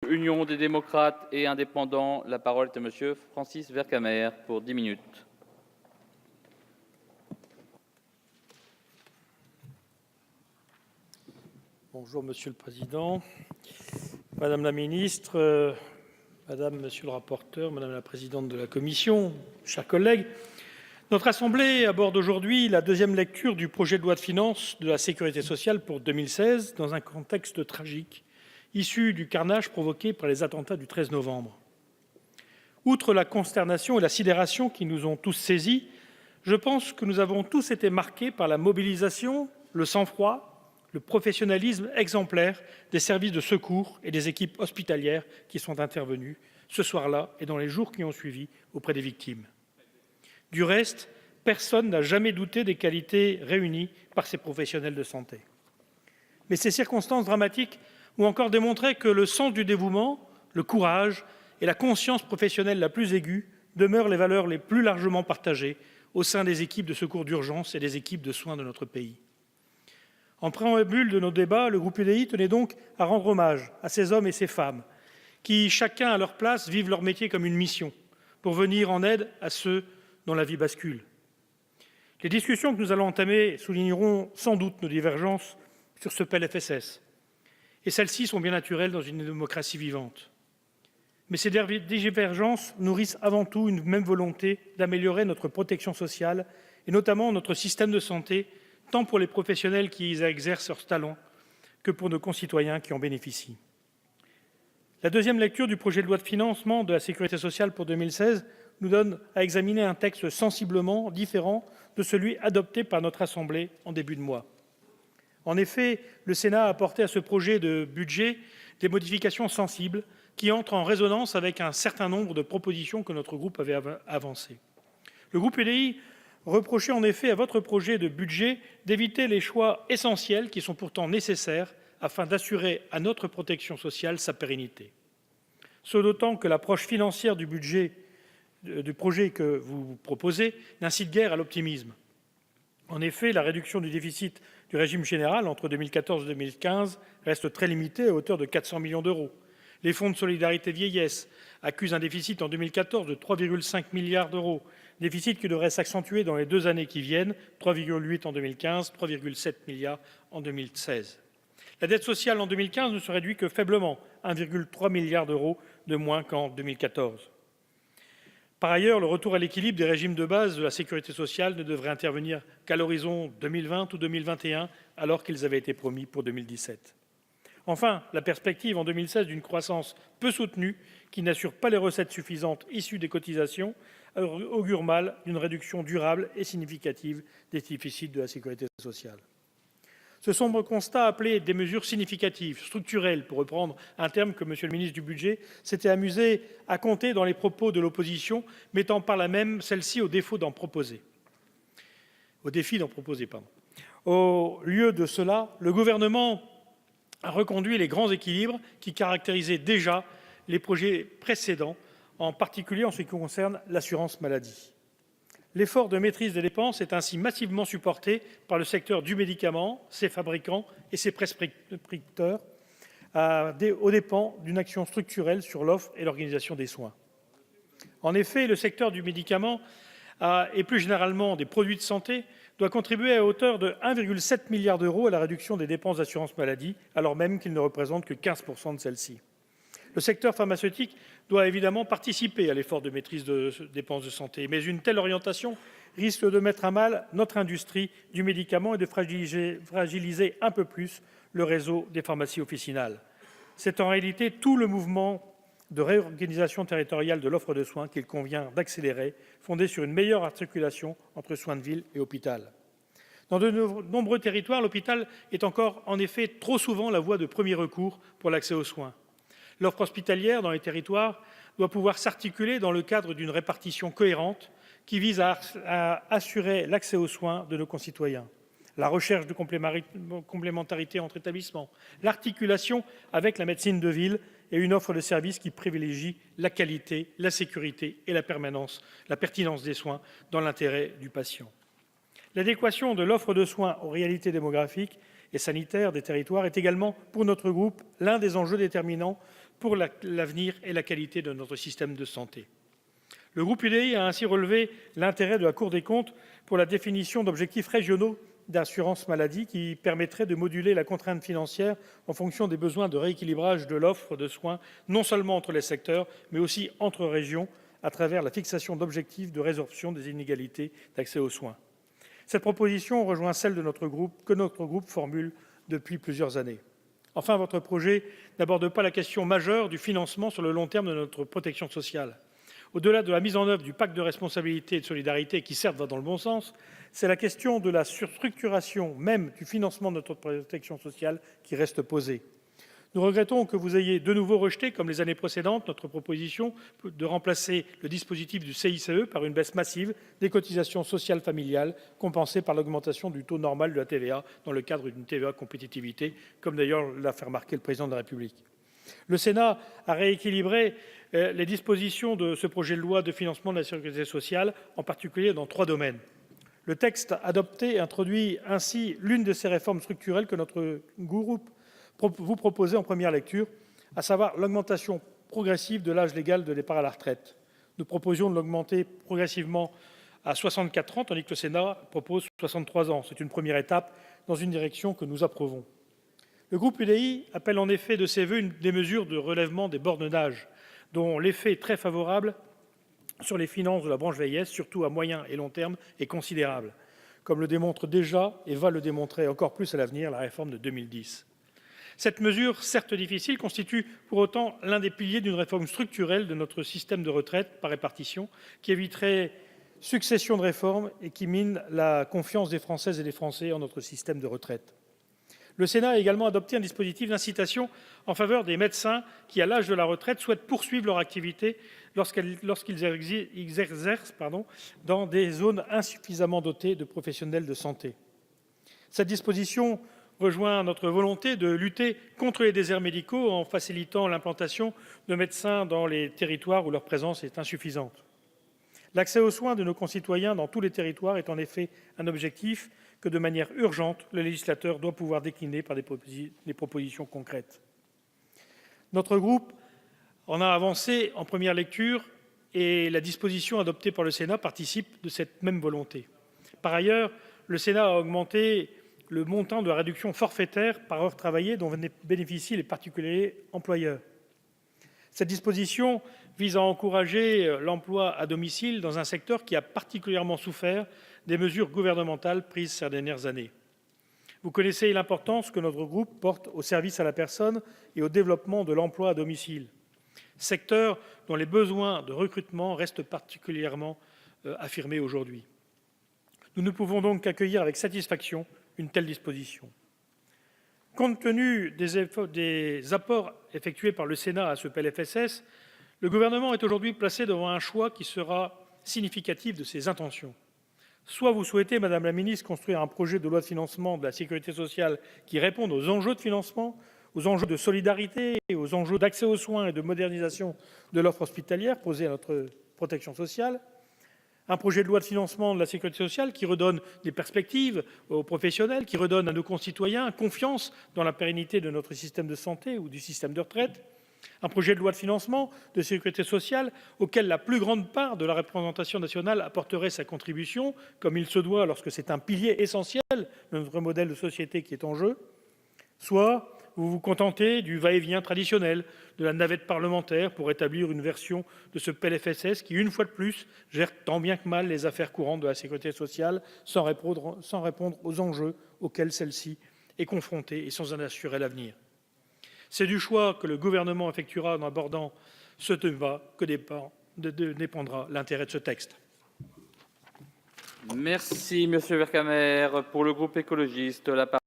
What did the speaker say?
Union des démocrates et indépendants, la parole est à monsieur Francis Vercamer pour 10 minutes. Bonjour Monsieur le Président, Madame la Ministre, Madame, Monsieur le rapporteur, Madame la Présidente de la Commission, chers collègues, notre Assemblée aborde aujourd'hui la deuxième lecture du projet de loi de finances de la Sécurité sociale pour 2016 dans un contexte tragique, issu du carnage provoqué par les attentats du 13 novembre. Outre la consternation et la sidération qui nous ont tous saisis, je pense que nous avons tous été marqués par la mobilisation, le sang-froid, le professionnalisme exemplaire des services de secours et des équipes hospitalières qui sont intervenues ce soir-là et dans les jours qui ont suivi auprès des victimes. Du reste, personne n'a jamais douté des qualités réunies par ces professionnels de santé. Mais ces circonstances dramatiques ont encore démontré que le sens du dévouement, le courage et la conscience professionnelle la plus aiguë demeurent les valeurs les plus largement partagées au sein des équipes de secours d'urgence et des équipes de soins de notre pays. En préambule de nos débats, le groupe UDI tenait donc à rendre hommage à ces hommes et ces femmes qui, chacun à leur place, vivent leur métier comme une mission pour venir en aide à ceux dont la vie bascule. Les discussions que nous allons entamer souligneront sans doute nos divergences sur ce PLFSS. Et celles-ci sont bien naturelles dans une démocratie vivante. Mais ces divergences nourrissent avant tout une même volonté d'améliorer notre protection sociale et notamment notre système de santé, tant pour les professionnels qui y exercent leur talent que pour nos concitoyens qui en bénéficient. La deuxième lecture du projet de loi de financement de la Sécurité sociale pour 2016 nous donne à examiner un texte sensiblement différent de celui adopté par notre Assemblée en début de mois. En effet, le Sénat a apporté à ce projet de budget des modifications sensibles qui entrent en résonance avec un certain nombre de propositions que notre groupe avait avancées. Le groupe UDI reprochait en effet à votre projet de budget d'éviter les choix essentiels qui sont pourtant nécessaires afin d'assurer à notre protection sociale sa pérennité. Ce d'autant que l'approche financière du projet que vous proposez n'incite guère à l'optimisme. En effet, la réduction du déficit du régime général entre 2014 et 2015 reste très limitée à hauteur de 400 millions d'euros. Les fonds de solidarité vieillesse accusent un déficit en 2014 de 3,5 milliards d'euros, déficit qui devrait s'accentuer dans les 2 années qui viennent, 3,8 en 2015, 3,7 milliards en 2016. La dette sociale en 2015 ne se réduit que faiblement, 1,3 milliard d'euros de moins qu'en 2014. Par ailleurs, le retour à l'équilibre des régimes de base de la sécurité sociale ne devrait intervenir qu'à l'horizon 2020 ou 2021, alors qu'ils avaient été promis pour 2017. Enfin, la perspective en 2016 d'une croissance peu soutenue, qui n'assure pas les recettes suffisantes issues des cotisations, augure mal d'une réduction durable et significative des déficits de la sécurité sociale. Ce sombre constat appelait des mesures significatives, structurelles, pour reprendre un terme que Monsieur le ministre du Budget s'était amusé à compter dans les propos de l'opposition, mettant par là même celle-ci au défi d'en proposer. Au lieu de cela, le gouvernement a reconduit les grands équilibres qui caractérisaient déjà les projets précédents, en particulier en ce qui concerne l'assurance maladie. L'effort de maîtrise des dépenses est ainsi massivement supporté par le secteur du médicament, ses fabricants et ses prescripteurs, aux dépens d'une action structurelle sur l'offre et l'organisation des soins. En effet, le secteur du médicament et plus généralement des produits de santé doit contribuer à hauteur de 1,7 milliard d'euros à la réduction des dépenses d'assurance maladie, alors même qu'il ne représente que 15% de celles-ci. Le secteur pharmaceutique doit évidemment participer à l'effort de maîtrise de dépenses de santé, mais une telle orientation risque de mettre à mal notre industrie du médicament et de fragiliser un peu plus le réseau des pharmacies officinales. C'est en réalité tout le mouvement de réorganisation territoriale de l'offre de soins qu'il convient d'accélérer, fondé sur une meilleure articulation entre soins de ville et hôpital. Dans de nombreux territoires, l'hôpital est encore en effet trop souvent la voie de premier recours pour l'accès aux soins. L'offre hospitalière dans les territoires doit pouvoir s'articuler dans le cadre d'une répartition cohérente qui vise à assurer l'accès aux soins de nos concitoyens. La recherche de complémentarité entre établissements, l'articulation avec la médecine de ville et une offre de services qui privilégie la qualité, la sécurité et la pertinence des soins dans l'intérêt du patient. L'adéquation de l'offre de soins aux réalités démographiques et sanitaires des territoires est également, pour notre groupe, l'un des enjeux déterminants pour l'avenir et la qualité de notre système de santé. Le groupe UDI a ainsi relevé l'intérêt de la Cour des comptes pour la définition d'objectifs régionaux d'assurance maladie qui permettraient de moduler la contrainte financière en fonction des besoins de rééquilibrage de l'offre de soins, non seulement entre les secteurs, mais aussi entre régions, à travers la fixation d'objectifs de résorption des inégalités d'accès aux soins. Cette proposition rejoint celle que notre groupe formule depuis plusieurs années. Enfin, votre projet n'aborde pas la question majeure du financement sur le long terme de notre protection sociale. Au-delà de la mise en œuvre du pacte de responsabilité et de solidarité, qui certes va dans le bon sens, c'est la question de la surstructuration même du financement de notre protection sociale qui reste posée. Nous regrettons que vous ayez de nouveau rejeté, comme les années précédentes, notre proposition de remplacer le dispositif du CICE par une baisse massive des cotisations sociales familiales, compensée par l'augmentation du taux normal de la TVA dans le cadre d'une TVA compétitivité, comme d'ailleurs l'a fait remarquer le Président de la République. Le Sénat a rééquilibré les dispositions de ce projet de loi de financement de la sécurité sociale, en particulier dans 3 domaines. Le texte adopté introduit ainsi l'une de ces réformes structurelles que notre groupe vous proposait en première lecture, à savoir l'augmentation progressive de l'âge légal de départ à la retraite. Nous proposions de l'augmenter progressivement à 64 ans, tandis que le Sénat propose 63 ans. C'est une première étape dans une direction que nous approuvons. Le groupe UDI appelle en effet de ses vœux des mesures de relèvement des bornes d'âge, dont l'effet très favorable sur les finances de la branche vieillesse, surtout à moyen et long terme, est considérable, comme le démontre déjà et va le démontrer encore plus à l'avenir la réforme de 2010. Cette mesure, certes difficile, constitue pour autant l'un des piliers d'une réforme structurelle de notre système de retraite par répartition qui éviterait succession de réformes et qui mine la confiance des Françaises et des Français en notre système de retraite. Le Sénat a également adopté un dispositif d'incitation en faveur des médecins qui, à l'âge de la retraite, souhaitent poursuivre leur activité lorsqu'ils exercent dans des zones insuffisamment dotées de professionnels de santé. Cette disposition rejoint notre volonté de lutter contre les déserts médicaux en facilitant l'implantation de médecins dans les territoires où leur présence est insuffisante. L'accès aux soins de nos concitoyens dans tous les territoires est en effet un objectif que, de manière urgente, le législateur doit pouvoir décliner par des propositions concrètes. Notre groupe en a avancé en première lecture et la disposition adoptée par le Sénat participe de cette même volonté. Par ailleurs, le Sénat a augmenté le montant de la réduction forfaitaire par heure travaillée dont bénéficient les particuliers employeurs. Cette disposition vise à encourager l'emploi à domicile dans un secteur qui a particulièrement souffert des mesures gouvernementales prises ces dernières années. Vous connaissez l'importance que notre groupe porte au service à la personne et au développement de l'emploi à domicile, secteur dont les besoins de recrutement restent particulièrement affirmés aujourd'hui. Nous ne pouvons donc qu'accueillir avec satisfaction une telle disposition. Compte tenu des apports effectués par le Sénat à ce PLFSS, le Gouvernement est aujourd'hui placé devant un choix qui sera significatif de ses intentions. Soit vous souhaitez, Madame la Ministre, construire un projet de loi de financement de la sécurité sociale qui réponde aux enjeux de financement, aux enjeux de solidarité, aux enjeux d'accès aux soins et de modernisation de l'offre hospitalière posée à notre protection sociale, un projet de loi de financement de la sécurité sociale qui redonne des perspectives aux professionnels, qui redonne à nos concitoyens confiance dans la pérennité de notre système de santé ou du système de retraite, un projet de loi de financement de sécurité sociale auquel la plus grande part de la représentation nationale apporterait sa contribution, comme il se doit lorsque c'est un pilier essentiel de notre modèle de société qui est en jeu, soit vous vous contentez du va-et-vient traditionnel de la navette parlementaire pour établir une version de ce PLFSS qui, une fois de plus, gère tant bien que mal les affaires courantes de la sécurité sociale sans répondre aux enjeux auxquels celle-ci est confrontée et sans en assurer l'avenir. C'est du choix que le Gouvernement effectuera en abordant ce débat que dépendra l'intérêt de ce texte. Merci, Monsieur Vercamer. Pour le groupe écologiste, la parole